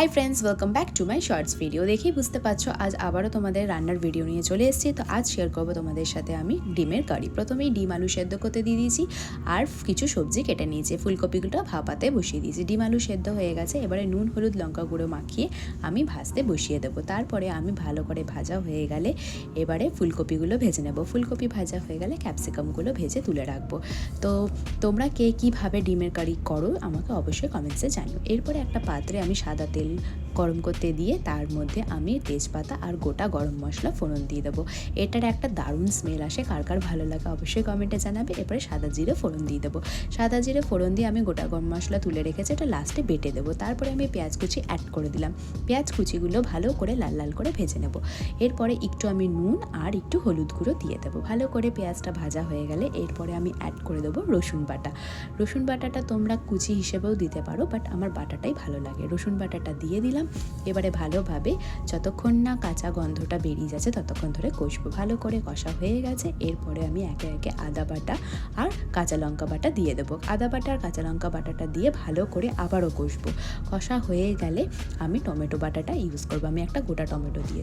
High friends, welcome back to my shorts video. দেখেই বুঝতে পারছো আজ আবারও তোমাদের রান্নার ভিডিও নিয়ে চলে এসেছি। তো আজ শেয়ার করবো তোমাদের সাথে আমি ডিমের কারি। প্রথমেই ডিম আলু সেদ্ধ করতে দিয়ে দিয়েছি আর কিছু সবজি কেটে নিয়েছি। ফুলকপিগুলো ভাপাতে বসিয়ে দিয়েছি। ডিম আলু সেদ্ধ হয়ে গেছে, এবারে নুন হলুদ লঙ্কা গুঁড়ো মাখিয়ে আমি ভাজতে বসিয়ে দেবো। তারপরে আমি ভালো করে ভাজা হয়ে গেলে এবারে ফুলকপিগুলো ভেজে নেব। ফুলকপি ভাজা হয়ে গেলে ক্যাপসিকামগুলো ভেজে তুলে রাখবো। তো তোমরা কে কীভাবে ডিমের কারি করো আমাকে অবশ্যই কমেন্টসে জানিও। এরপরে একটা পাত্রে আমি সাদা তেল গরম করতে দিয়ে তার মধ্যে আমি তেজপাতা আর গোটা গরম মশলা ফোড়ন দিয়ে দেবো। এটার একটা দারুণ স্মেল আসে, কার কার ভালো লাগে অবশ্যই কমেন্টে জানাবে। এরপরে সাদা জিরে ফোড়ন দিয়ে দেবো। সাদা জিরে ফোড়ন দিয়ে আমি গোটা গরম মশলা তুলে রেখেছি, এটা লাস্টে বেটে দেবো। তারপরে আমি পেঁয়াজ কুচি অ্যাড করে দিলাম। পেঁয়াজ কুচিগুলো ভালো করে লাল লাল করে ভেজে নেব। এরপরে একটু আমি নুন আর একটু হলুদ গুঁড়ো দিয়ে দেবো। ভালো করে পেঁয়াজটা ভাজা হয়ে গেলে এরপরে আমি অ্যাড করে দেবো রসুন বাটা। রসুন বাটাটা তোমরা কুচি হিসেবেও দিতে পারো, বাট আমার বাটাটাই ভালো লাগে। রসুন বাটাটা দিয়ে দিলাম। এবারে ভালোভাবে যতক্ষণ না কাঁচা গন্ধটা বেরিয়ে যাচ্ছে ততক্ষণ ধরে কষবো। ভালো করে কষা হয়ে গেছে, এরপরে আমি একে একে আদা বাটা আর কাঁচা লঙ্কা বাটা দিয়ে দেবো। আদা বাটা আর কাঁচা লঙ্কা বাটাটা দিয়ে ভালো করে আবারও কষবো। কষা হয়ে গেলে আমি টমেটো বাটাটা ইউজ করবো। আমি একটা গোটা টমেটো দিয়ে